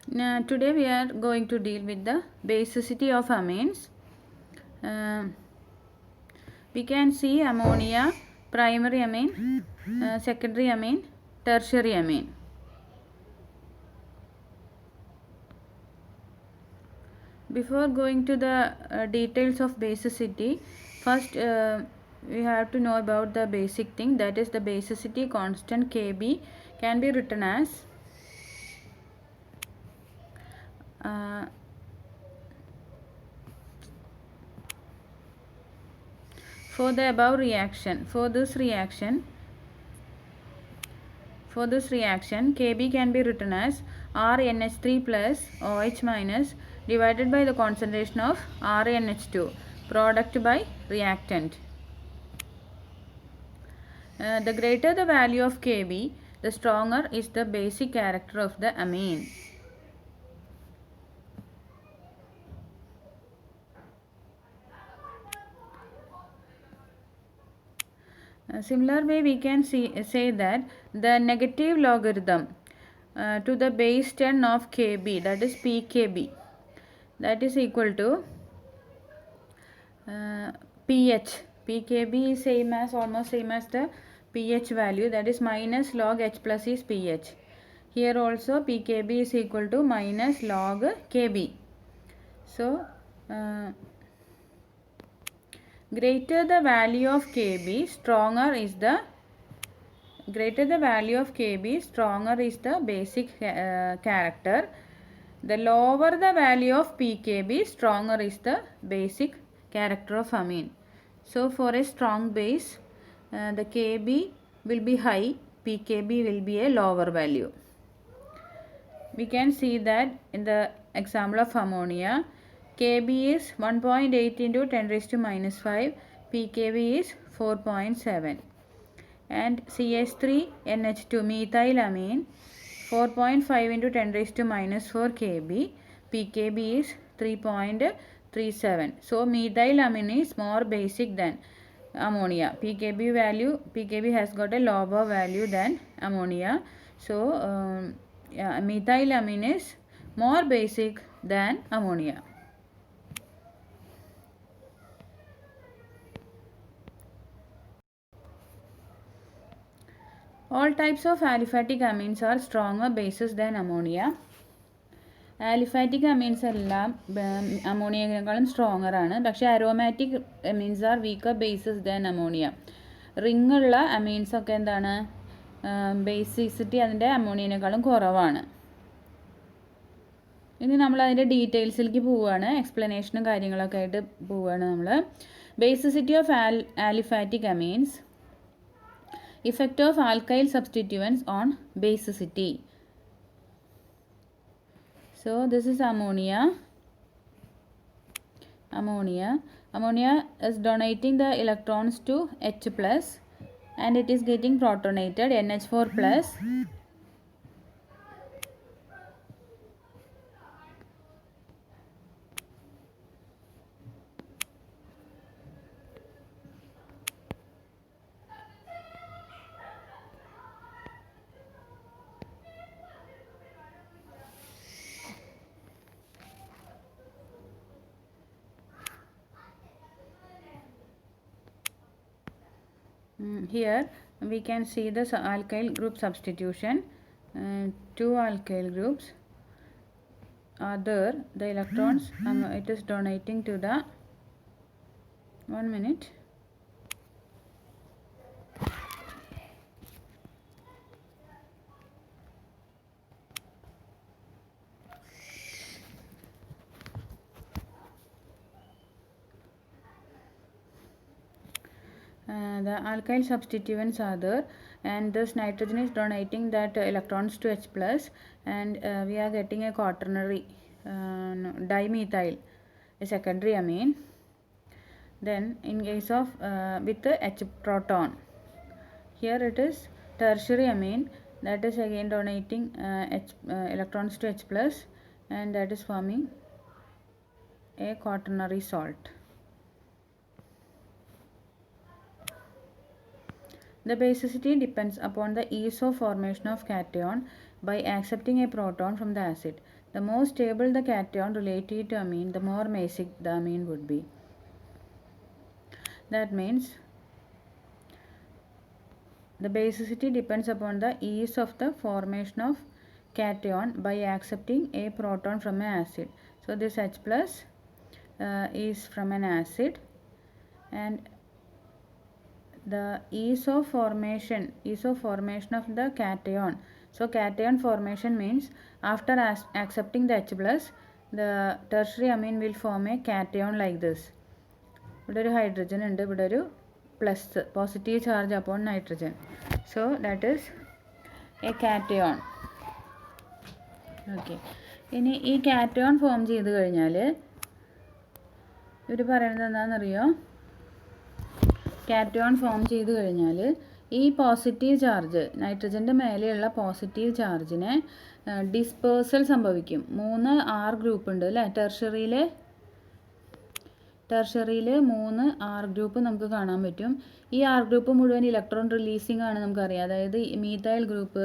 Now, today we are going to deal with the basicity of amines. We can see ammonia, primary amine, secondary amine, tertiary amine. Before going to the details of basicity, first we have to know about the basic thing, that is the basicity constant Kb can be written as for the above reaction. For this reaction, Kb can be written as RNH3 plus OH minus divided by the concentration of RNH2, product by reactant. The greater the value of Kb, the stronger is the basic character of the amine. Similar way we can say that the negative logarithm to the base 10 of Kb, that is pKb, that is equal to pH. pKb is almost same as the pH value, that is minus log H plus is pH. Here also pKb is equal to minus log Kb. So greater the value of Kb, stronger is the basic character. The lower the value of pKb, stronger is the basic character of amine. So for a strong base, the Kb will be high, pKb will be a lower value. We can see that in the example of ammonia, Kb is 1.8 into 10 raised to minus 5, pKb is 4.7. And CH3NH2 methylamine 4.5 into 10 raised to minus 4 Kb, pKb is 3.37. So methylamine is more basic than ammonia. pKb has got a lower value than ammonia. So methylamine is more basic than ammonia. All types of aliphatic amines are stronger bases than ammonia. Aliphatic amines എല്ലാം അമോണിയയേക്കാളും stronger ആണ്. പക്ഷേ aromatic amines are weaker bases than ammonia. റിങ്ങുള്ള amines ഒക്കെ എന്താണ്, basicity അതിൻ്റെ അമോണിയനേക്കാളും കുറവാണ്. ഇനി നമ്മൾ അതിൻ്റെ ഡീറ്റെയിൽസിലേക്ക് പോവുകയാണ്, എക്സ്പ്ലനേഷനും കാര്യങ്ങളൊക്കെ ആയിട്ട് പോവുകയാണ് നമ്മൾ. Basicity of aliphatic amines. Effect of alkyl substituents on basicity. So this is ammonia. Ammonia is donating the electrons to H plus and it is getting protonated NH4 plus. Here we can see the alkyl group substitution. Two alkyl groups are there. The electrons it is donating to the 1 minute. The alkyl substituents are there and this nitrogen is donating that electrons to H plus and we are getting a quaternary dimethyl, a secondary amine. Then in case of with the H proton, here it is tertiary amine, that is again donating electrons to H plus and that is forming a quaternary salt. The basicity depends upon the ease of formation of cation by accepting a proton from the acid. The more stable the cation relative to amine, the more basic the amine would be. That means the basicity depends upon the ease of the formation of cation by accepting a proton from an acid. So this H plus is from an acid, and the ease of formation of the cation. So cation formation means after accepting the H plus, the tertiary amine will form a cation like this. ഇവിടെ ഒരു hydrogen ഉണ്ട്, ഇവിടെ ഒരു plus positive charge upon nitrogen. So that is A cation. Okay, ഇനി ഈ cation form ചെയ്ത് കഴിഞ്ഞാൽ ഇവർ പറയുന്നത് എന്താണെന്നറിയോ? കാറ്റയോൺ ഫോം ചെയ്ത് കഴിഞ്ഞാൽ ഈ പോസിറ്റീവ് ചാർജ്, നൈട്രജൻ്റെ മേലെയുള്ള പോസിറ്റീവ് ചാർജിനെ ഡിസ്പേഴ്സൽ സംഭവിക്കും. 3 R ഗ്രൂപ്പ് ഉണ്ട് അല്ലേ? ടെർഷറിയിൽ 3 R ഗ്രൂപ്പ് നമുക്ക് കാണാൻ പറ്റും. ഈ R ഗ്രൂപ്പ് മുഴുവൻ ഇലക്ട്രോൺ റിലീസിംഗ് ആണ് നമുക്കറിയാം. അതായത് മീഥൈൽ ഗ്രൂപ്പ്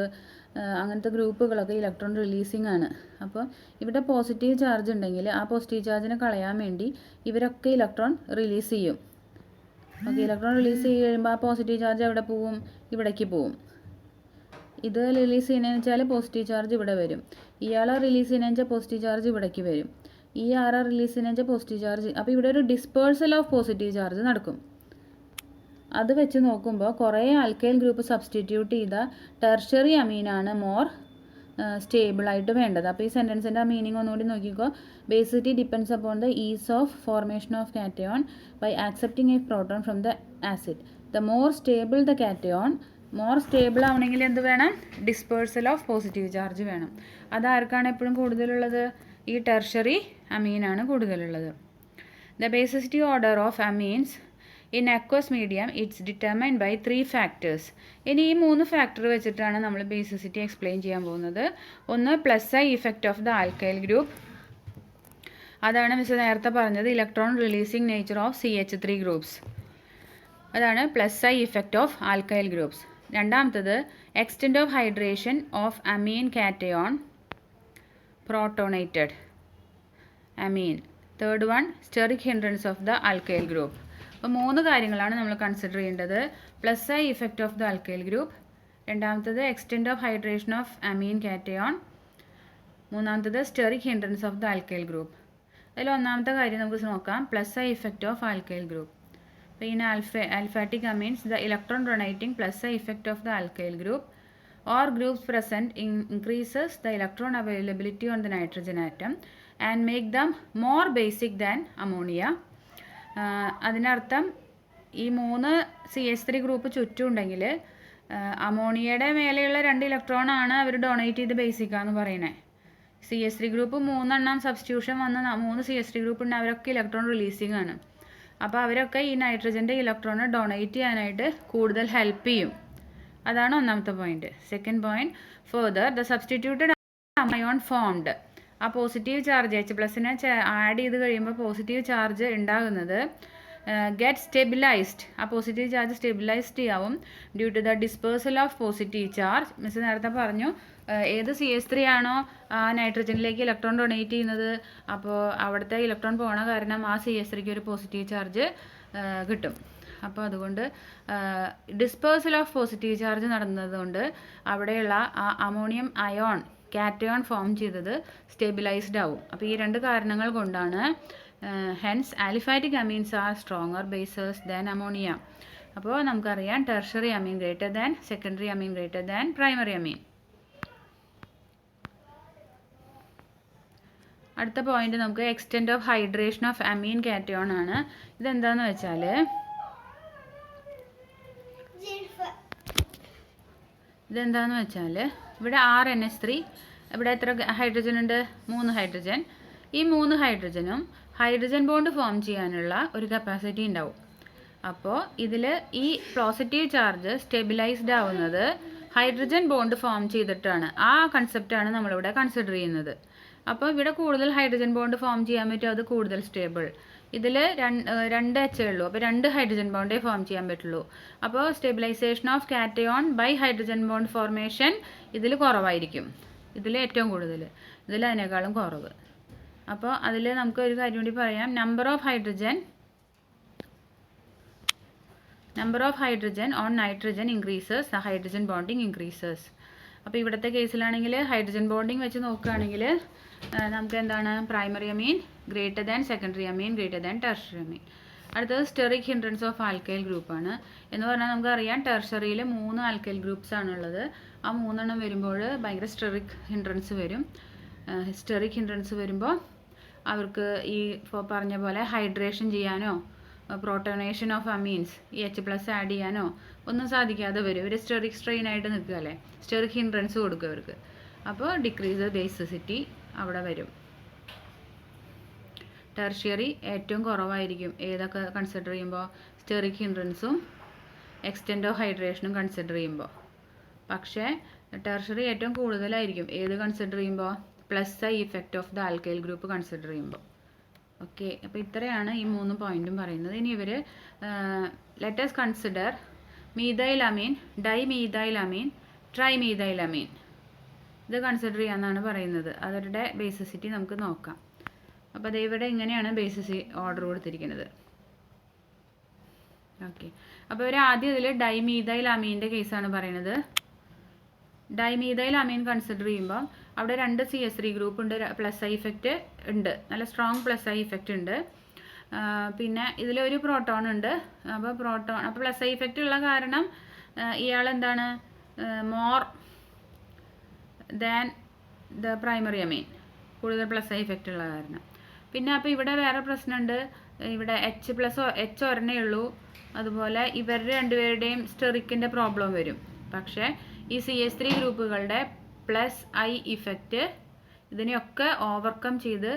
അങ്ങനത്തെ ഗ്രൂപ്പുകളൊക്കെ ഇലക്ട്രോൺ റിലീസിംഗ് ആണ്. അപ്പോൾ ഇവിടെ പോസിറ്റീവ് ചാർജ് ഉണ്ടെങ്കിൽ ആ പോസിറ്റീവ് ചാർജിനെ കളയാൻ വേണ്ടി ഇവരൊക്കെ ഇലക്ട്രോൺ റിലീസ് ചെയ്യും. ഓക്കെ, ഇലക്ട്രോൺ റിലീസ് ചെയ്ത് കഴിയുമ്പോൾ ആ പോസിറ്റീവ് ചാർജ് എവിടെ പോവും? ഇവിടേക്ക് പോവും. ഇത് റിലീസ് ചെയ്യുന്നതെന്ന് വെച്ചാൽ പോസിറ്റീവ് ചാർജ് ഇവിടെ വരും. ഇയാളെ റിലീസ് ചെയ്യുന്നതെന്ന് വെച്ചാൽ പോസിറ്റീവ് ചാർജ് ഇവിടേക്ക് വരും. ഈ ആറ് റിലീസ് ചെയ്യുന്നതെന്ന് വെച്ചാൽ പോസിറ്റീവ് ചാർജ്. അപ്പോൾ ഇവിടെ ഒരു ഡിസ്പേഴ്സൽ ഓഫ് പോസിറ്റീവ് ചാർജ് നടക്കും. അത് വെച്ച് നോക്കുമ്പോൾ കുറേ ആൽക്കൈൽ ഗ്രൂപ്പ് സബ്സ്റ്റിറ്റ്യൂട്ട് ചെയ്ത ടെർഷറി അമീനാണ് മോർ സ്റ്റേബിളായിട്ട് വേണ്ടത്. അപ്പോൾ ഈ സെൻറ്റൻസിൻ്റെ മീനിങ് ഒന്നുകൂടി നോക്കിക്കോ. Basicity depends upon the ease of formation of cation by accepting a proton from the acid. The more stable the cation, more stable ആവണമെങ്കിൽ എന്ത് വേണം? ഡിസ്പേഴ്സൽ ഓഫ് പോസിറ്റീവ് ചാർജ് വേണം. അതാർക്കാണ് എപ്പോഴും കൂടുതലുള്ളത്? ഈ ടെർഷറി അമീനാണ് കൂടുതലുള്ളത്. The basicity order of amines in aqueous medium it's determined by 3 factors. ഇനി ഈ 3 ഫാക്ടർ വെച്ചിട്ടാണ് നമ്മൾ ബേസിസിറ്റി എക്സ്പ്ലെയിൻ ചെയ്യാൻ പോകുന്നത്. ഒന്ന് plus I effect of the alkyl group. അതാണ് മിസ് നേരത്തെ പറഞ്ഞത്, electron releasing nature of CH3 groups. അതാണ് plus I effect of alkyl groups. രണ്ടാമത്തത് extent of hydration of amine cation protonated amine. Third one, steric hindrance of the alkyl group. അപ്പോൾ 3 കാര്യങ്ങളാണ് നമ്മൾ consider ചെയ്യേണ്ടത്. Plus I effect of the alkyl group, രണ്ടാമത്തത് extent of hydration of amine cation, മൂന്നാമത്തത് steric hindrance of the alkyl group. അതിൽ ഒന്നാമത്തെ കാര്യം നമുക്ക് നോക്കാം, plus I effect of alkyl group. അപ്പോൾ in aliphatic amines the electron donating plus I effect of the alkyl group or groups present increases the electron availability on the nitrogen atom and make them more basic than ammonia. അതിനർത്ഥം ഈ 3 CH3 group ചുറ്റും ഉണ്ടെങ്കിൽ അമോണിയയുടെ മേലെയുള്ള 2 ഇലക്ട്രോണാണ് അവർ donate ചെയ്ത് ബേസിക്കാന്ന് പറയുന്നത്. CH3 group 3 എണ്ണം substitution വന്ന 3 CH3 group ഉണ്ട്, അവരൊക്കെ ഇലക്ട്രോൺ റിലീസിംഗ് ആണ്. അപ്പോൾ അവരൊക്കെ ഈ നൈട്രജൻ്റെ ഇലക്ട്രോണെ ഡൊണേറ്റ് ചെയ്യാനായിട്ട് കൂടുതൽ ഹെൽപ്പ് ചെയ്യും. അതാണ് ഒന്നാമത്തെ point. Second point, further the substituted ion formed. ആ പോസിറ്റീവ് ചാർജ് H പ്ലസിനെ ആഡ് ചെയ്ത് കഴിയുമ്പോൾ പോസിറ്റീവ് ചാർജ് ഉണ്ടാകുന്നത് ഗെറ്റ് സ്റ്റെബിലൈസ്ഡ്. ആ പോസിറ്റീവ് ചാർജ് സ്റ്റെബിലൈസ്ഡ് ആവും due to the dispersal of positive charge. Miss നേരത്തെ പറഞ്ഞു, ഏത് CH3 ആണോ ആ നൈട്രജനിലേക്ക് ഇലക്ട്രോൺ ഡൊണേറ്റ് ചെയ്യുന്നത്, അപ്പോൾ അവിടുത്തെ ഇലക്ട്രോൺ പോണ കാരണം ആ CH3ക്ക് ഒരു പോസിറ്റീവ് ചാർജ് കിട്ടും. അപ്പോൾ അതുകൊണ്ട് ഡിസ്പേഴ്സൽ ഓഫ് പോസിറ്റീവ് ചാർജ് നടന്നതുകൊണ്ട് അവിടെയുള്ള ആ അമോണിയം അയോൺ കാറ്റയോൺ ഫോം ചെയ്തത് സ്റ്റെബിലൈസ്ഡ് ആവും. അപ്പോൾ ഈ 2 കാരണങ്ങൾ കൊണ്ടാണ് hence aliphatic amines are stronger bases than ammonia. അപ്പോൾ നമുക്കറിയാം tertiary amine greater than secondary amine greater than primary amine. അടുത്ത പോയിന്റ് നമുക്ക് extent of hydration of amine cation ആണ്. ഇതെന്താണെന്ന് വെച്ചാൽ ഇവിടെ RNH3, ഇവിടെ എത്ര ഹൈഡ്രജൻ ഉണ്ട്? 3 ഹൈഡ്രജൻ. ഈ 3 ഹൈഡ്രജനും ഹൈഡ്രജൻ ബോണ്ട് ഫോം ചെയ്യാനുള്ള ഒരു കപ്പാസിറ്റി ഉണ്ടാവും. അപ്പോൾ ഇതിൽ ഈ പോസിറ്റീവ് ചാർജ് സ്റ്റെബിലൈസ്ഡ് ആവുന്നത് ഹൈഡ്രജൻ ബോണ്ട് ഫോം ചെയ്തിട്ടാണ്. ആ കൺസെപ്റ്റാണ് നമ്മളിവിടെ കൺസിഡർ ചെയ്യുന്നത്. അപ്പോൾ ഇവിടെ കൂടുതൽ ഹൈഡ്രജൻ ബോണ്ട് ഫോം ചെയ്യാൻ പറ്റും, അത് കൂടുതൽ സ്റ്റേബിൾ. ഇതിൽ രണ്ട് എച്ചേ ഉള്ളൂ. അപ്പോൾ 2 ഹൈഡ്രജൻ ബോണ്ടേ ഫോം ചെയ്യാൻ പറ്റുള്ളൂ. അപ്പോൾ stabilisation of cation by hydrogen bond formation ഇതിൽ കുറവായിരിക്കും. ഇതിൽ ഏറ്റവും കൂടുതൽ, ഇതിൽ അതിനേക്കാളും കുറവ്. അപ്പോൾ അതിൽ നമുക്ക് ഒരു കാര്യം കൂടി പറയാം. Number of hydrogen on nitrogen increases, the hydrogen bonding increases. അപ്പോൾ ഇവിടുത്തെ കേസിലാണെങ്കിൽ ഹൈഡ്രജൻ ബോണ്ടിങ് വെച്ച് നോക്കുകയാണെങ്കിൽ നമുക്ക് എന്താണ്, primary amine greater than secondary amine greater than tertiary amine. അടുത്തത് സ്റ്റെറിക് ഹിൻഡ്രൻസ് ഓഫ് ആൽക്കൈൽ ഗ്രൂപ്പാണ്. എന്ന് പറഞ്ഞാൽ നമുക്കറിയാം ടെർഷറിയിൽ 3 ആൽക്കൈൽ ഗ്രൂപ്പ്സ് ആണുള്ളത്. ആ 3 എണ്ണം വരുമ്പോൾ ഭയങ്കര സ്റ്റെറിക് ഹിൻഡ്രൻസ് വരും. സ്റ്റെറിക് ഹിൻഡ്രൻസ് വരുമ്പോൾ അവർക്ക് ഈ പറഞ്ഞ പോലെ ഹൈഡ്രേഷൻ ചെയ്യാനോ പ്രോട്ടോണേഷൻ ഓഫ് അമീൻസ് ഈ H+ ആഡ് ചെയ്യാനോ ഒന്നും സാധിക്കാതെ വരും. ഇവർ സ്റ്റെറിക് സ്ട്രെയിൻ ആയിട്ട് നിൽക്കുകയല്ലേ, സ്റ്റെറിക് ഹിൻഡ്രൻസ് കൊടുക്കും അവർക്ക്. അപ്പോൾ ഡിക്രീസ് ബേസിസിറ്റി അവിടെ വരും. ടെർഷ്യറി ഏറ്റവും കുറവായിരിക്കും. ഏതൊക്കെ കൺസിഡർ ചെയ്യുമ്പോൾ, സ്റ്റെറിക് ഹിൻഡ്രൻസും എക്സ്റ്റെൻഡ് ഓഫ് ഹൈഡ്രേഷനും കൺസിഡർ ചെയ്യുമ്പോൾ. പക്ഷേ ടെർഷ്യറി ഏറ്റവും കൂടുതലായിരിക്കും ഏത് കൺസിഡർ ചെയ്യുമ്പോൾ, +I effect of the alkyl group consider ചെയ്യുമ്പോൾ. ഓക്കെ, അപ്പോൾ ഇത്രയാണ് ഈ 3 പോയിന്റും പറയുന്നത്. ഇനി ഇവർ ലെറ്റ് us കൺസിഡർ മീഥൈലമീൻ, ഡൈമീഥൈലമീൻ, ട്രൈമീഥൈലമീൻ. ഇത് കൺസിഡർ ചെയ്യാമെന്നാണ് പറയുന്നത്. അവരുടെ ബേസിസിറ്റി നമുക്ക് നോക്കാം. അപ്പോൾ അത് ഇവിടെ ഇങ്ങനെയാണ് ബേസിസ് ഓർഡർ കൊടുത്തിരിക്കുന്നത്. ഓക്കെ, അപ്പോൾ ഇവർ ആദ്യം ഇതിൽ ഡൈമീഥൈലമീൻ്റെ കേസാണ് പറയുന്നത്. ഡൈമീഥൈലമീൻ കൺസിഡർ ചെയ്യുമ്പോൾ അവിടെ 2 CH3 ഗ്രൂപ്പ് ഉണ്ട്, +I ഇഫക്റ്റ് ഉണ്ട്, നല്ല സ്ട്രോങ് +I ഇഫക്റ്റ് ഉണ്ട്. പിന്നെ ഇതിലൊരു പ്രോട്ടോൺ ഉണ്ട്. അപ്പോൾ +I ഇഫക്റ്റ് ഉള്ള കാരണം ഇയാൾ എന്താണ്, മോർ ദാൻ ദ പ്രൈമറി അമീൻ, കൂടുതൽ +I ഇഫക്റ്റ് ഉള്ള കാരണം. പിന്നെ അപ്പോൾ ഇവിടെ വേറെ പ്രശ്നമുണ്ട്. ഇവിടെ H ഒരെണ്ണേ ഉള്ളൂ. അതുപോലെ ഇവരുടെ രണ്ടുപേരുടെയും സ്റ്റെറിക്കിൻ്റെ പ്രോബ്ലം വരും. പക്ഷേ ഈ CH3 ഗ്രൂപ്പുകളുടെ +I ഇഫക്റ്റ് ഇതിനെയൊക്കെ ഓവർകം ചെയ്ത്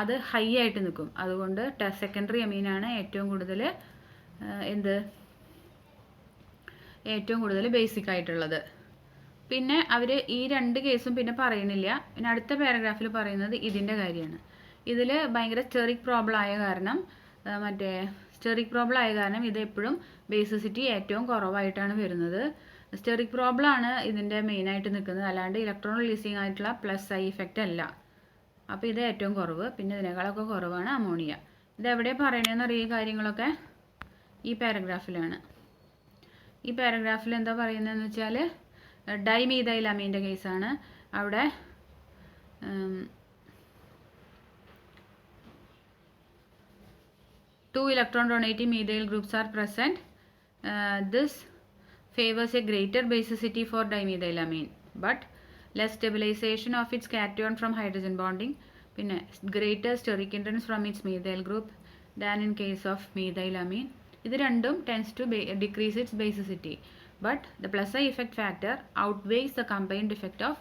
അത് ഹൈ ആയിട്ട് നിൽക്കും. അതുകൊണ്ട് സെക്കൻഡറി അമീനാണ് ഏറ്റവും കൂടുതൽ ബേസിക് ആയിട്ടുള്ളത്. പിന്നെ അവർ ഈ 2 കേസും പിന്നെ പറയുന്നില്ല. പിന്നെ അടുത്ത പാരഗ്രാഫിൽ പറയുന്നത് ഇതിൻ്റെ കാര്യമാണ്. ഇതിൽ ഭയങ്കര സ്റ്റെറിക് പ്രോബ്ലം ആയ കാരണം ഇത് എപ്പോഴും ബേസിസിറ്റി ഏറ്റവും കുറവായിട്ടാണ് വരുന്നത്. സ്റ്റെറിക് പ്രോബ്ലം ആണ് ഇതിൻ്റെ മെയിനായിട്ട് നിൽക്കുന്നത്, അല്ലാണ്ട് ഇലക്ട്രോൺ റിലീസിങ് ആയിട്ടുള്ള +I ഇഫക്റ്റ് അല്ല. അപ്പോൾ ഇത് ഏറ്റവും കുറവ്. പിന്നെ ഇതിനേക്കാളൊക്കെ കുറവാണ് അമോണിയ. ഇതെവിടെ പറയണതെന്ന് അറിയുക കാര്യങ്ങളൊക്കെ ഈ പാരഗ്രാഫിലാണ്. ഈ പാരഗ്രാഫിൽ എന്താ പറയുന്നതെന്ന് വെച്ചാൽ ഡൈമീഥൈലമീൻ്റെ കേസാണ്. അവിടെ 2 electron donating methyl groups are present. This favors a greater basicity for dimethylamine, but less stabilization of its cation from hydrogen bonding, പിന്നെ greater steric hindrance from its methyl group than in case of methylamine. ഇത് രണ്ടും tends to decrease its basicity, but the +I effect factor outweighs the combined effect of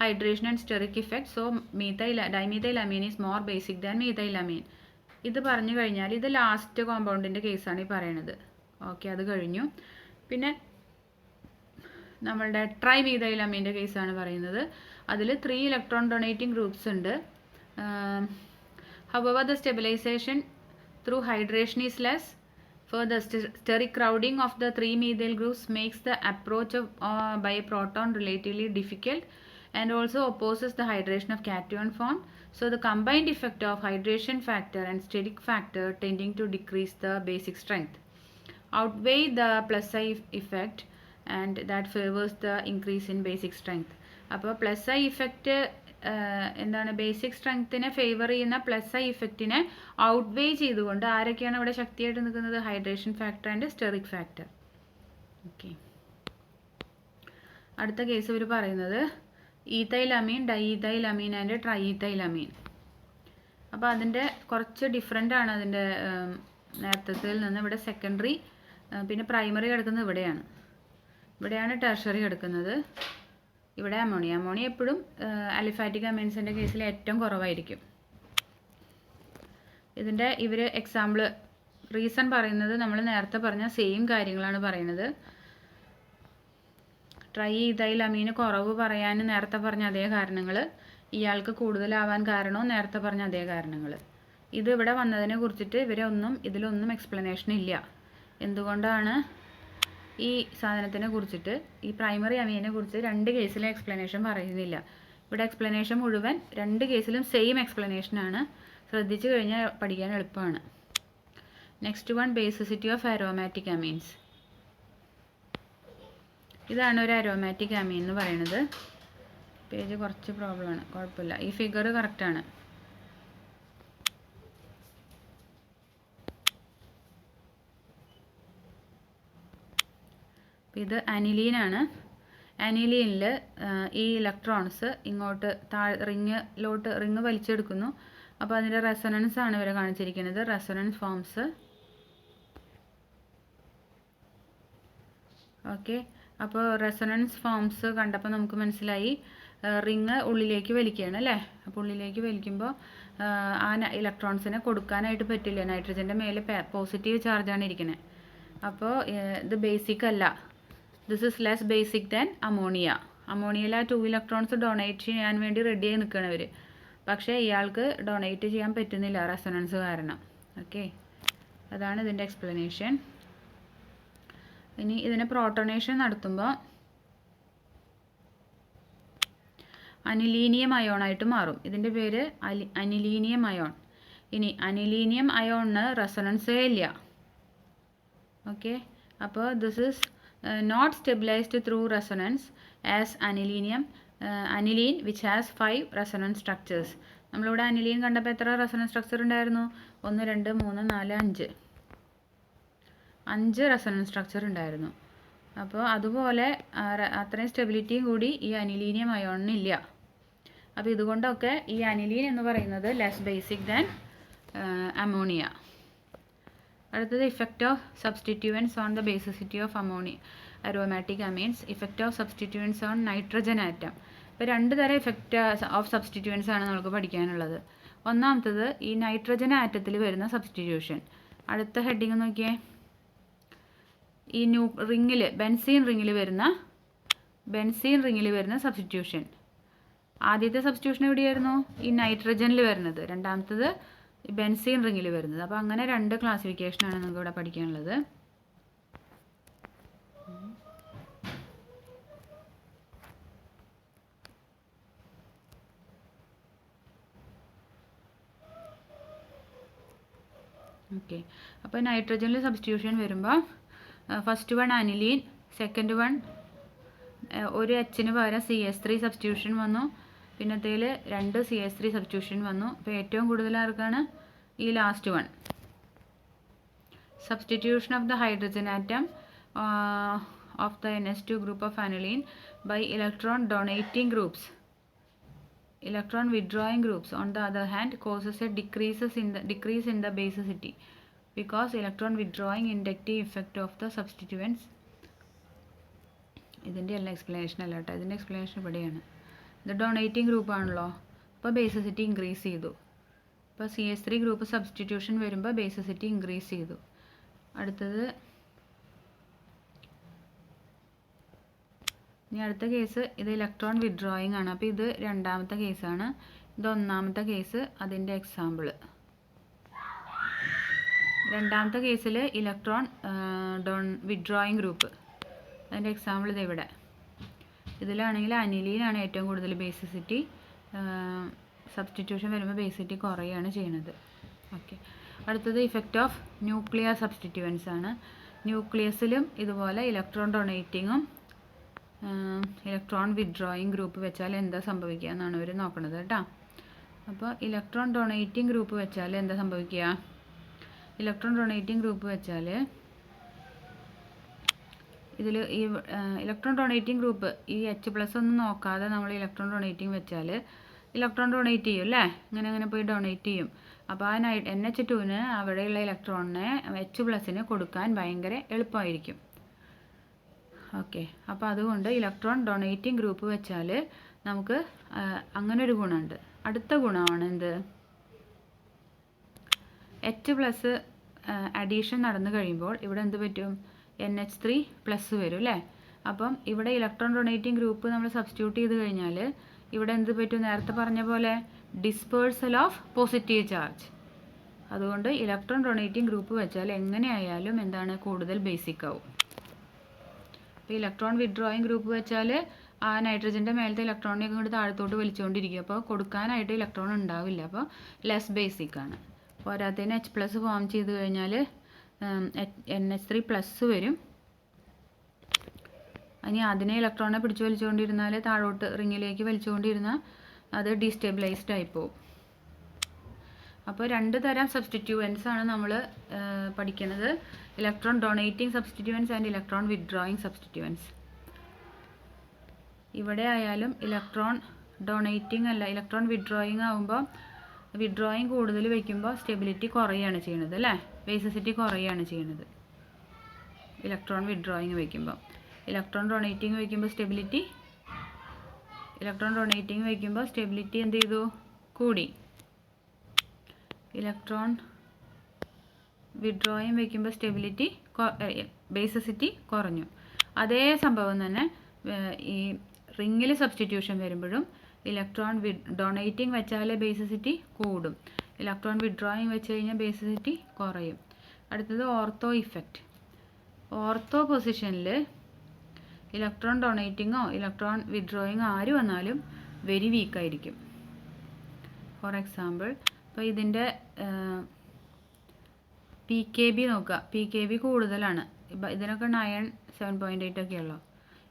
hydration and steric effect, so dimethylamine is more basic than methylamine. ഇത് പറഞ്ഞു കഴിഞ്ഞാൽ ഇത് last കോമ്പൗണ്ടിൻ്റെ കേസാണ് ഈ പറയണത്. Okay, അത് കഴിഞ്ഞു. പിന്നെ നമ്മളുടെ ട്രൈമീഥൈലമീൻ്റെ കേസാണ് പറയുന്നത്. അതിൽ 3 ഇലക്ട്രോൺ ഡൊണേറ്റിംഗ് ഗ്രൂപ്പ്സ് ഉണ്ട്. However, the stabilization through hydration is less. Further, steric crowding of the 3 methyl groups makes the approach by a proton relatively difficult and also opposes the hydration of cation form. So the combined effect of hydration factor and steric factor tending to decrease the basic strength outweigh the +I effect, and that favors the increase in basic strength. അപ്പോൾ +I effect എന്താണ്, basic സ്ട്രെങ്ത്തിനെ favour ചെയ്യുന്ന +I ഇഫക്റ്റിനെ ഔട്ട്വേ ചെയ്തുകൊണ്ട് ആരൊക്കെയാണ് ഇവിടെ ശക്തിയായിട്ട് നിൽക്കുന്നത്, hydration factor and steric factor. Okay, അടുത്ത case ഇവർ പറയുന്നത് ഈഥൈലമീൻ, ഡൈഈഥൈലമീൻ ആൻഡ് ട്രൈഈഥൈലമീൻ. അപ്പോൾ അതിൻ്റെ കുറച്ച് ഡിഫറെൻ്റ് ആണ് അതിൻ്റെ നേരത്തത്തിൽ നിന്ന്. ഇവിടെ സെക്കൻഡറി പിന്നെ പ്രൈമറി കിടക്കുന്നത് ഇവിടെയാണ് ടെർഷറി കിടക്കുന്നത്. ഇവിടെ അമോണിയ എപ്പോഴും അലിഫാറ്റിക് അമീൻസിൻ്റെ കേസിൽ ഏറ്റവും കുറവായിരിക്കും. ഇതിൻ്റെ ഇവർ എക്സാമ്പിൾ റീസൺ പറയുന്നത് നമ്മൾ നേരത്തെ പറഞ്ഞ സെയിം കാര്യങ്ങളാണ് പറയുന്നത്. ട്രൈഈഥൈലമീന് കുറവ് പറയാൻ നേരത്തെ പറഞ്ഞ അതേ കാരണങ്ങൾ, ഇയാൾക്ക് കൂടുതലാവാൻ കാരണവും നേരത്തെ പറഞ്ഞ അതേ കാരണങ്ങൾ. ഇത് ഇവിടെ വന്നതിനെ കുറിച്ചിട്ട് ഇതിലൊന്നും എക്സ്പ്ലനേഷൻ ഇല്ല. എന്തുകൊണ്ടാണ് ഈ സാധനത്തിനെ കുറിച്ചിട്ട്, ഈ പ്രൈമറി അമീനെ കുറിച്ച് 2 കേസിലും എക്സ്പ്ലനേഷൻ പറയുന്നില്ല. ഇവിടെ എക്സ്പ്ലനേഷൻ മുഴുവൻ 2 കേസിലും സെയിം എക്സ്പ്ലനേഷനാണ്. ശ്രദ്ധിച്ചു കഴിഞ്ഞാൽ പഠിക്കാൻ എളുപ്പമാണ്. Next one, basicity of aromatic amines. ഇതാണ് ഒരു അരോമാറ്റിക് അമീൻ എന്ന് പറയുന്നത്. പേജ് കുറച്ച് പ്രോബ്ലമാണ്, കുഴപ്പമില്ല. ഈ ഫിഗർ കറക്റ്റാണ്. ഇത് അനിലീനാണ്. അനിലീനിൽ ഈ ഇലക്ട്രോൺസ് ഇങ്ങോട്ട് റിങ് വലിച്ചെടുക്കുന്നു. അപ്പോൾ അതിൻ്റെ റെസൊണൻസ് ആണ് ഇവരെ കാണിച്ചിരിക്കുന്നത്. Resonance forms. ഓക്കെ, അപ്പോൾ റെസൊണൻസ് ഫോംസ് കണ്ടപ്പോൾ നമുക്ക് മനസ്സിലായി റിങ് ഉള്ളിലേക്ക് വലിക്കുകയാണ് അല്ലേ. അപ്പോൾ ഉള്ളിലേക്ക് വലിക്കുമ്പോൾ ആ ഇലക്ട്രോൺസിനെ കൊടുക്കാനായിട്ട് പറ്റില്ല. നൈട്രജൻ്റെ മേലെ പോസിറ്റീവ് ചാർജാണ് ഇരിക്കുന്നത്. അപ്പോൾ ഇത് ബേസിക് അല്ല. This is less basic than ammonia. അമോണിയയിൽ ആ 2 ഇലക്ട്രോൺസ് ഡൊണേറ്റ് ചെയ്യാൻ വേണ്ടി റെഡിയായി നിൽക്കുകയാണ് ഇവർ. പക്ഷേ ഇയാൾക്ക് ഡൊണേറ്റ് ചെയ്യാൻ പറ്റുന്നില്ല റെസൊണൻസ് കാരണം. ഓക്കെ, അതാണ് ഇതിൻ്റെ എക്സ്പ്ലനേഷൻ. ഇനി ഇതിനെ പ്രോട്ടോണേഷൻ നടത്തുമ്പോൾ അനിലീനിയം അയോണായിട്ട് മാറും. ഇതിൻ്റെ പേര് അനിലീനിയം അയോൺ. ഇനി അനിലീനിയം അയോണിന് റെസൊണൻസേ ഇല്ല. ഓക്കെ, അപ്പോൾ this is not stabilised through resonance as aniline which has 5 resonance structures. നമ്മളിവിടെ അനിലീൻ കണ്ടപ്പോൾ എത്ര റെസൊണൻസ് സ്ട്രക്ചർ ഉണ്ടായിരുന്നു? 1 2 3 4 5 റെസൊണൻസ് സ്ട്രക്ചർ ഉണ്ടായിരുന്നു. അപ്പോൾ അതുപോലെ അത്രയും സ്റ്റെബിലിറ്റിയും കൂടി ഈ അനിലീനിയം അയോണിനില്ല. അപ്പോൾ ഇതുകൊണ്ടൊക്കെ ഈ അനിലീൻ എന്ന് പറയുന്നത് ലെസ് ബേസിക് ദാൻ അമോണിയ. അടുത്തത് effect of substituents on the basicity of aromatic amines. Effect of substituents on nitrogen atom. ഇപ്പോൾ 2 തരം ഇഫക്റ്റ് ഓഫ് സബ്സ്റ്റിറ്റ്യൂവൻസ് ആണ് നമുക്ക് പഠിക്കാനുള്ളത്. ഒന്നാമത്തത് ഈ നൈട്രജൻ ആറ്റത്തിൽ വരുന്ന സബ്സ്റ്റിറ്റ്യൂഷൻ. അടുത്ത ഹെഡിങ് നോക്കിയേ. ഈ ബെൻസീൻ റിങ്ങിൽ വരുന്ന സബ്സ്റ്റിറ്റ്യൂഷൻ. ആദ്യത്തെ സബ്സ്റ്റിറ്റ്യൂഷൻ എവിടെയായിരുന്നു? ഈ നൈട്രജനിൽ വരുന്നത്. രണ്ടാമത്തത് ബെൻസീൻ റിങ്ങിൽ വരുന്നത്. അപ്പോൾ അങ്ങനെ 2 ക്ലാസിഫിക്കേഷനാണ് നമുക്ക് ഇവിടെ പഠിക്കാനുള്ളത്. ഓക്കെ, അപ്പോൾ നൈട്രജനിൽ സബ്സ്റ്റിറ്റ്യൂഷൻ വരുമ്പോൾ first one aniline, second one ഒരു എച്ചിന് പകരം CH3 സബ്സ്റ്റിറ്റ്യൂഷൻ വന്നു. പിന്നത്തേൽ 2 CH3 സബ്സ്റ്റിറ്റ്യൂഷൻ വന്നു. അപ്പോൾ ഏറ്റവും കൂടുതൽ ആർക്കാണ്? ഈ last one. Substitution of the hydrogen atom of the NH2 group of aniline by electron withdrawing groups on the other hand causes a decrease in the basicity because electron withdrawing inductive effect of the substituents. ഇതിൻ്റെ എല്ലാം explanation അല്ല കേട്ടോ, ഇതിൻ്റെ explanation ഇവിടെയാണ്. ഇത് donating group ആണല്ലോ, അപ്പോൾ basicity increase ചെയ്തു. അപ്പോൾ CH3 ഗ്രൂപ്പ് സബ്സ്റ്റിറ്റ്യൂഷൻ വരുമ്പോൾ ബേസിസിറ്റി ഇൻക്രീസ് ചെയ്തു. അടുത്തത് ഇനി അടുത്ത കേസ് ഇത് ഇലക്ട്രോൺ വിഡ്രോയിങ് ആണ്. അപ്പോൾ ഇത് രണ്ടാമത്തെ കേസാണ്, ഇത് ഒന്നാമത്തെ കേസ്. അതിൻ്റെ എക്സാമ്പിൾ രണ്ടാമത്തെ കേസിൽ ഇലക്ട്രോൺ വിഡ്രോയിങ് ഗ്രൂപ്പ്. അതിൻ്റെ എക്സാമ്പിൾ ഇത് ഇവിടെ. ഇതിലാണെങ്കിൽ അനിലീനാണ് ഏറ്റവും കൂടുതൽ ബേസിസിറ്റി. സബ്സ്റ്റിറ്റ്യൂഷൻ വരുമ്പോൾ ബേസിസിറ്റി കുറയുകയാണ് ചെയ്യുന്നത്. ഓക്കെ, അടുത്തത് ഇഫക്റ്റ് ഓഫ് ന്യൂക്ലിയർ സബ്സ്റ്റിറ്റ്യൂവൻസ് ആണ്. ന്യൂക്ലിയസിലും ഇതുപോലെ ഇലക്ട്രോൺ ഡൊണേറ്റിങ്ങും ഇലക്ട്രോൺ വിഡ്രോയിങ് ഗ്രൂപ്പ് വെച്ചാൽ എന്താ സംഭവിക്കുക എന്നാണ് ഇവർ നോക്കുന്നത് കേട്ടോ. അപ്പോൾ ഇലക്ട്രോൺ ഡൊണേറ്റിംഗ് ഗ്രൂപ്പ് വെച്ചാൽ എന്താ സംഭവിക്കുക? ഇലക്ട്രോൺ ഡൊണേറ്റിംഗ് ഗ്രൂപ്പ് വെച്ചാൽ ഇതിൽ ഈ ഇലക്ട്രോൺ ഡൊണേറ്റിംഗ് ഗ്രൂപ്പ് ഈ H+ ഒന്നും നോക്കാതെ നമ്മൾ ഇലക്ട്രോൺ ഡൊണേറ്റിംഗ് വെച്ചാൽ ഇലക്ട്രോൺ ഡൊണേറ്റ് ചെയ്യും അല്ലേ, അങ്ങനെ പോയി ഡൊണേറ്റ് ചെയ്യും. അപ്പോൾ ആ NH2-ന് അവിടെയുള്ള ഇലക്ട്രോണിനെ H+-ന് കൊടുക്കാൻ ഭയങ്കര എളുപ്പമായിരിക്കും. ഓക്കെ, അപ്പോൾ അതുകൊണ്ട് ഇലക്ട്രോൺ ഡൊണേറ്റിംഗ് ഗ്രൂപ്പ് വെച്ചാൽ നമുക്ക് അങ്ങനെ ഒരു ഗുണമുണ്ട്. അടുത്ത ഗുണമാണ് എന്ത്? H+ അഡീഷൻ നടന്നു കഴിയുമ്പോൾ ഇവിടെ എന്ത് പറ്റും? NH3+ വരും അല്ലേ. അപ്പം ഇവിടെ ഇലക്ട്രോൺ ഡൊണേറ്റിംഗ് ഗ്രൂപ്പ് നമ്മൾ സബ്സ്റ്റിറ്റ്യൂട്ട് ചെയ്ത് കഴിഞ്ഞാൽ ഇവിടെ എന്ത് പറ്റും? നേരത്തെ പറഞ്ഞ പോലെ ഡിസ്പേഴ്സൽ ഓഫ് പോസിറ്റീവ് ചാർജ്. അതുകൊണ്ട് ഇലക്ട്രോൺ ഡൊണേറ്റിംഗ് ഗ്രൂപ്പ് വെച്ചാൽ എങ്ങനെയായാലും എന്താണ് കൂടുതൽ ബേസിക് ആവും. അപ്പോൾ ഇലക്ട്രോൺ വിഡ്രോയിങ് ഗ്രൂപ്പ് വെച്ചാൽ ആ നൈട്രജൻ്റെ മേലത്തെ ഇലക്ട്രോണിനെ ഇങ്ങോട്ട് താഴത്തോട്ട് വലിച്ചുകൊണ്ടിരിക്കും. അപ്പോൾ കൊടുക്കാനായിട്ട് ഇലക്ട്രോൺ ഉണ്ടാവില്ല. അപ്പോൾ ലെസ് ബേസിക് ആണ്. പോരാത്തതിന് H+ ഫോം ചെയ്ത് കഴിഞ്ഞാൽ NH3+ വരും. ഇനി അതിനെ ഇലക്ട്രോണിനെ പിടിച്ച് വലിച്ചുകൊണ്ടിരുന്നാൽ താഴോട്ട് റിങ്ങിലേക്ക് വലിച്ചുകൊണ്ടിരുന്നാൽ അത് ഡീസ്റ്റെബിലൈസ്ഡ് ആയിപ്പോവും. അപ്പോൾ 2 തരം സബ്സ്റ്റിറ്റ്യൂവൻസ് ആണ് നമ്മൾ പഠിക്കുന്നത്. Electron donating substituents and electron withdrawing substituents. ഇവിടെ ആയാലും ഇലക്ട്രോൺ ഡൊണേറ്റിംഗ് അല്ല, ഇലക്ട്രോൺ വിഡ്രോയിങ് ആകുമ്പോൾ വിഡ്രോയിങ് കൂടുതൽ വയ്ക്കുമ്പോൾ സ്റ്റെബിലിറ്റി കുറയുകയാണ് ചെയ്യുന്നത് അല്ലേ, ബേസിസിറ്റി കുറയുകയാണ് ചെയ്യുന്നത് ഇലക്ട്രോൺ വിഡ്രോയിങ് വയ്ക്കുമ്പോൾ. ഇലക്ട്രോൺ ഡൊണേറ്റിംഗ് വയ്ക്കുമ്പോൾ സ്റ്റെബിലിറ്റി എന്ത് ചെയ്തു, കൂടി. ഇലക്ട്രോൺ വിഡ്രോയിങ് വയ്ക്കുമ്പോൾ ബേസിസിറ്റി കുറഞ്ഞു. അതേ സംഭവം തന്നെ ഈ റിങ്ങിൽ സബ്സ്റ്റിറ്റ്യൂഷൻ വരുമ്പോഴും ഇലക്ട്രോൺ ഡൊണേറ്റിംഗ് വെച്ചാൽ ബേസിസിറ്റി കൂടും, ഇലക്ട്രോൺ വിഡ്രോയിങ് വെച്ച് കഴിഞ്ഞാൽ ബേസിസിറ്റി കുറയും. അടുത്തത് ഓർത്തോ ഇഫക്റ്റ്. ഓർത്തോ പൊസിഷനിൽ ഇലക്ട്രോൺ ഡൊണേറ്റിങ്ങോ ഇലക്ട്രോൺ വിഡ്രോയിങ്ങോ ആര് വന്നാലും വെരി വീക്കായിരിക്കും. ഫോർ എക്സാമ്പിൾ ഇപ്പോൾ ഇതിൻ്റെ PKB നോക്കുക, PKB കൂടുതലാണ്. ഇതിനൊക്കെ 9, 7.8 ഒക്കെ ഉള്ളൂ.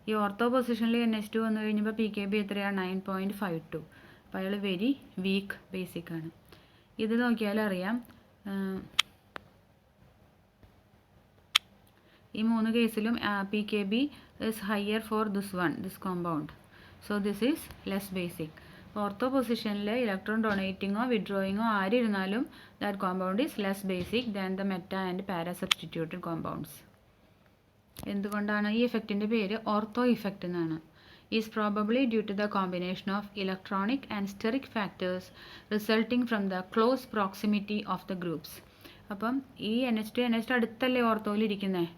ഈ ഓർത്തോ പൊസിഷനിൽ NH2 വന്നു കഴിഞ്ഞപ്പോൾ PKB എത്രയാണ്, 9.52. അപ്പോൾ അയാൾ വെരി വീക്ക് ബേസിക് ആണ്. ഇത് നോക്കിയാൽ അറിയാം, ഈ 3 കേസിലും PKB is higher for this compound. So this is less basic. Ortho പൊസിഷനിൽ electron ഡൊണേറ്റിങ്ങോ വിഡ്രോയിങ്ങോ ആരിരുന്നാലും that compound is less basic than the meta and para substituted compounds. എന്തുകൊണ്ടാണ് ഈ ഇഫക്റ്റിൻ്റെ പേര് ഓർത്തോ ഇഫക്റ്റ് എന്നാണ്? Is probably due to the combination of electronic and steric factors resulting from the close proximity of the groups. അപ്പം ഈ NH2 അടുത്തല്ലേ ഓർത്തോയിൽ ഇരിക്കുന്നത്,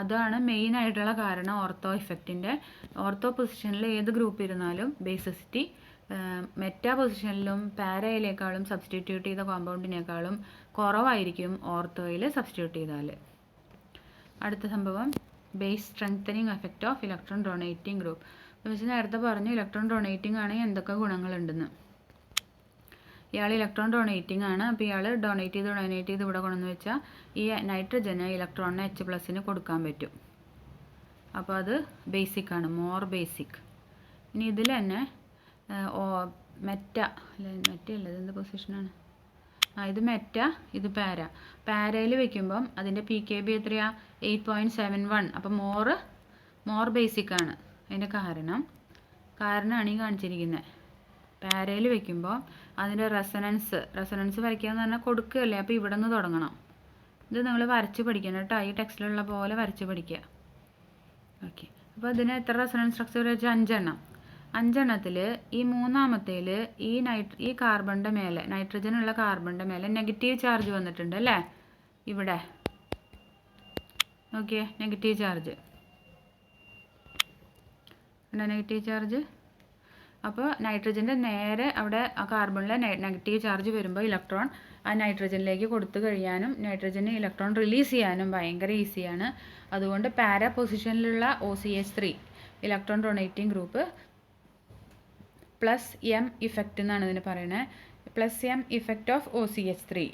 അതാണ് മെയിൻ ആയിട്ടുള്ള കാരണം ഓർത്തോ ഇഫക്റ്റിൻ്റെ. ഓർത്തോ പൊസിഷനിൽ ഏത് ഗ്രൂപ്പ് ഇരുന്നാലും ബേസിസിറ്റി മെറ്റാ പൊസിഷനിലും പാരയിലേക്കാളും സബ്സ്റ്റിറ്റ്യൂട്ട് ചെയ്ത കോമ്പൗണ്ടിനേക്കാളും കുറവായിരിക്കും ഓർത്തോയിൽ സബ്സ്റ്റിറ്റ്യൂട്ട് ചെയ്താൽ. അടുത്ത സംഭവം base strengthening effect of electron donating group. എന്ന് വെച്ചാൽ നേരത്തെ പറഞ്ഞു ഇലക്ട്രോൺ ഡൊണേറ്റിംഗ് ആണെങ്കിൽ എന്തൊക്കെ ഗുണങ്ങളുണ്ടെന്ന്. ഇയാൾ ഇലക്ട്രോൺ ഡൊണേറ്റിംഗ് ആണ്. അപ്പോൾ ഇയാൾ ഡൊണേറ്റ് ചെയ്ത് ഇവിടെ കൊണ്ടുവന്ന് വെച്ചാൽ ഈ നൈട്രജന് ഇലക്ട്രോണിന് H+ കൊടുക്കാൻ പറ്റും. അപ്പോൾ അത് ബേസിക് ആണ്, മോർ ബേസിക്. ഇനി ഇതിൽ തന്നെ മെറ്റ അല്ലത് എന്ത് പൊസിഷനാണ്, ഇത് മെറ്റ, ഇത് പാരയിൽ വെക്കുമ്പം അതിൻ്റെ PKB എത്രയാണ്, 8.71. അപ്പം മോർ ബേസിക് ആണ്. അതിൻ്റെ കാരണമാണ് ഈ കാണിച്ചിരിക്കുന്നത്. പാരയിൽ വെക്കുമ്പോൾ അതിൻ്റെ റെസൊനൻസ് വരയ്ക്കാന്ന് പറഞ്ഞാൽ കൊടുക്കുകയല്ലേ, അപ്പോൾ ഇവിടെ നിന്ന് തുടങ്ങണം. ഇത് നിങ്ങൾ വരച്ച് പഠിക്കണം കേട്ടോ, ഈ ടെക്സ്റ്റിലുള്ള പോലെ വരച്ച് പഠിക്കുക. ഓക്കെ, അപ്പോൾ അതിന് എത്ര റെസൊനൻസ് സ്ട്രക്ചർ വെച്ചാൽ 5 എണ്ണം. 5 എണ്ണത്തിൽ ഈ മൂന്നാമത്തേൽ ഈ കാർബണിൻ്റെ മേലെ, നൈട്രജനുള്ള കാർബണിൻ്റെ മേലെ നെഗറ്റീവ് ചാർജ് വന്നിട്ടുണ്ട് അല്ലേ, ഇവിടെ നോക്കിയേ, നെഗറ്റീവ് ചാർജ്. അപ്പോൾ നൈട്രജൻ്റെ നേരെ അവിടെ ആ കാർബണിലെ നെഗറ്റീവ് ചാർജ് വരുമ്പോൾ ഇലക്ട്രോൺ ആ നൈട്രജനിലേക്ക് കൊടുത്തു കഴിയാനും നൈട്രജന് ഇലക്ട്രോൺ റിലീസ് ചെയ്യാനും ഭയങ്കര ഈസിയാണ്. അതുകൊണ്ട് പാര പൊസിഷനിലുള്ള OCH3 electron donating group +M effect എന്നാണ് ഇതിന് പറയുന്നത്. +M ഇഫക്റ്റ് ഓഫ് OCH3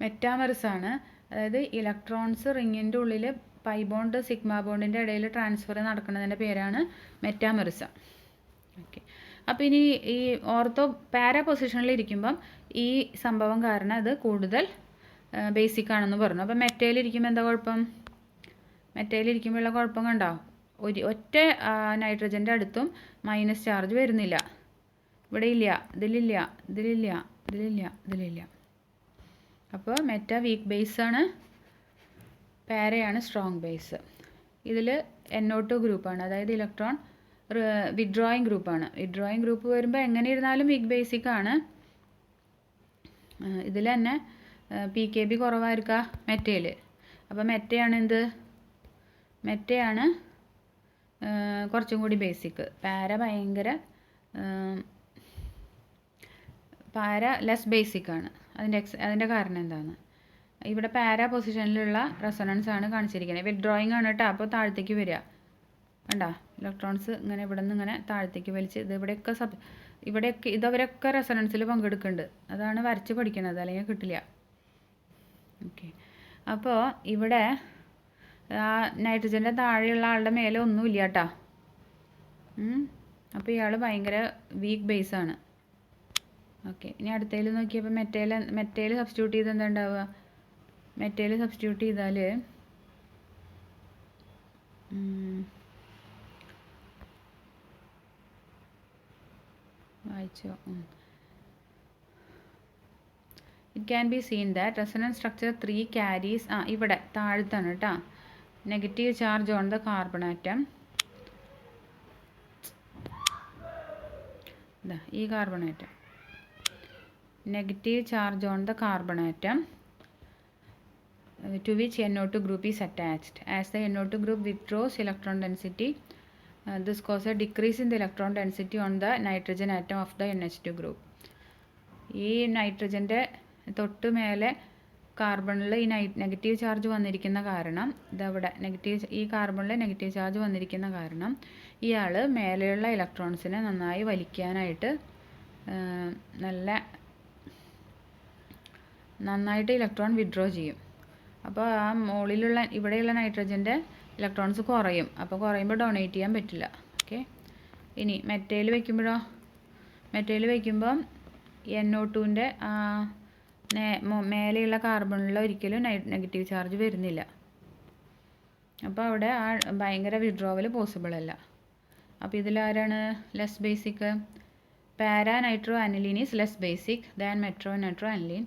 മെറ്റാമറിസ് ആണ്. അതായത് ഇലക്ട്രോൺസ് റിങ്ങിൻ്റെ ഉള്ളിൽ പൈ ബോണ്ട് സിഗ്മ ബോണ്ടിൻ്റെ ഇടയിൽ ട്രാൻസ്ഫർ നടക്കുന്നതിൻ്റെ പേരാണ് മെറ്റാമറിസം. ഓക്കെ, അപ്പോൾ ഇനി ഈ ഓർത്തോ പാര പൊസിഷനിൽ ഇരിക്കുമ്പം ഈ സംഭവം കാരണം അത് കൂടുതൽ ബേസിക് ആണെന്ന് പറഞ്ഞു. അപ്പോൾ മെറ്റയിലിരിക്കുമ്പോൾ എന്താ കുഴപ്പം, മെറ്റയിലിരിക്കുമ്പോഴുള്ള കുഴപ്പം കണ്ടോ, ഒറ്റ നൈട്രജൻ്റെ അടുത്തും മൈനസ് ചാർജ് വരുന്നില്ല. ഇവിടെ ഇല്ല, ഇതിലില്ല. അപ്പോൾ മെറ്റ വീക്ക് ബേസ് ആണ്, പാരയാണ് സ്ട്രോങ് ബേസ്. ഇതിൽ NO2 ഗ്രൂപ്പാണ്, അതായത് ഇലക്ട്രോൺ വിഡ്രോയിങ് ഗ്രൂപ്പാണ്. വിഡ്രോയിങ് ഗ്രൂപ്പ് വരുമ്പോൾ എങ്ങനെ ഇരുന്നാലും വീക്ക് ബേസിക് ആണ്. ഇതിൽ തന്നെ PKB കുറവായിരിക്കുക മെറ്റയിൽ. അപ്പോൾ മെറ്റയാണ് കുറച്ചും കൂടി ബേസിക്. പാര ലെസ് ബേസിക് ആണ്. അതിൻ്റെ കാരണം എന്താണ്? ഇവിടെ പാരാ പൊസിഷനിലുള്ള റെസൊണൻസ് ആണ് കാണിച്ചിരിക്കുന്നത്. വിത്ഡ്രോയിങ് ആണ് കേട്ടോ. അപ്പോൾ താഴത്തേക്ക് വരിക കണ്ടോ, ഇലക്ട്രോൺസ് ഇങ്ങനെ ഇവിടെ നിന്ന് ഇങ്ങനെ താഴത്തേക്ക് വലിച്ച് ഇവിടെയൊക്കെ ഇതവരൊക്കെ റെസൊണൻസിൽ പങ്കെടുക്കുന്നുണ്ട്. അതാണ് വരച്ച് പഠിക്കണത്, അല്ലെങ്കിൽ കിട്ടില്ല. ഓക്കെ, അപ്പോൾ ഇവിടെ നൈട്രജൻ്റെ താഴെയുള്ള ആളുടെ മേലെ ഒന്നുമില്ല കേട്ടോ. അപ്പോൾ ഇയാൾ ഭയങ്കര വീക്ക് ബേസാണ്. ഓക്കെ, ഇനി അടുത്തതിൽ നോക്കിയപ്പോൾ മെറ്റയിൽ സബ്സ്റ്റിറ്റ്യൂട്ട് ചെയ്ത് എന്താ ഉണ്ടാവുക? മെറ്റയിൽ സബ്സ്റ്റിറ്റ്യൂട്ട് ചെയ്താൽ വായിച്ചോ. It can be seen that resonance structure 3 carries ഇവിടെ താഴത്താണ് കേട്ടോ. Negative charge on the carbon atom. ഈ carbon atom, negative charge on the carbon atom to which NO2 group is attached. As the NO2 group withdraws electron density, this causes a decrease in the electron density on the nitrogen atom of the NH2 group. ഈ നൈട്രജൻ്റെ തൊട്ട് മേലെ കാർബണിൽ ഈ negative charge വന്നിരിക്കുന്ന കാരണം, ഇതവിടെ ഈ കാർബണിൽ negative charge വന്നിരിക്കുന്ന കാരണം ഇയാൾ മേലെയുള്ള ഇലക്ട്രോൺസിനെ നന്നായി വലിക്കാനായിട്ട് നന്നായിട്ട് ഇലക്ട്രോൺ വിഡ്രോ ചെയ്യും. അപ്പോൾ ആ മുകളിലുള്ള ഇവിടെയുള്ള നൈട്രജൻ്റെ ഇലക്ട്രോൺസ് കുറയും. അപ്പോൾ കുറയുമ്പോൾ ഡൊണേറ്റ് ചെയ്യാൻ പറ്റില്ല. ഓക്കെ, ഇനി മെറ്റയിൽ വയ്ക്കുമ്പം NO2ൻ്റെ മേലെയുള്ള കാർബണിൽ ഒരിക്കലും നെഗറ്റീവ് ചാർജ് വരുന്നില്ല. അപ്പോൾ അവിടെ ഭയങ്കര വിഡ്രോവൽ പോസിബിൾ അല്ല. അപ്പോൾ ഇതിലാരാണ് less basic? Para nitro aniline is less basic than nitro aniline,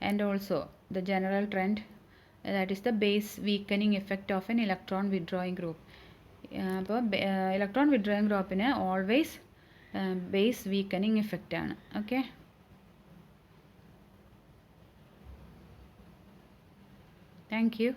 and also the general trend that is the base weakening effect of an electron withdrawing group. അപ്പോൾ electron withdrawing ഗ്രൂപ്പിന് always base weakening effect ആണ്. Okay, thank you.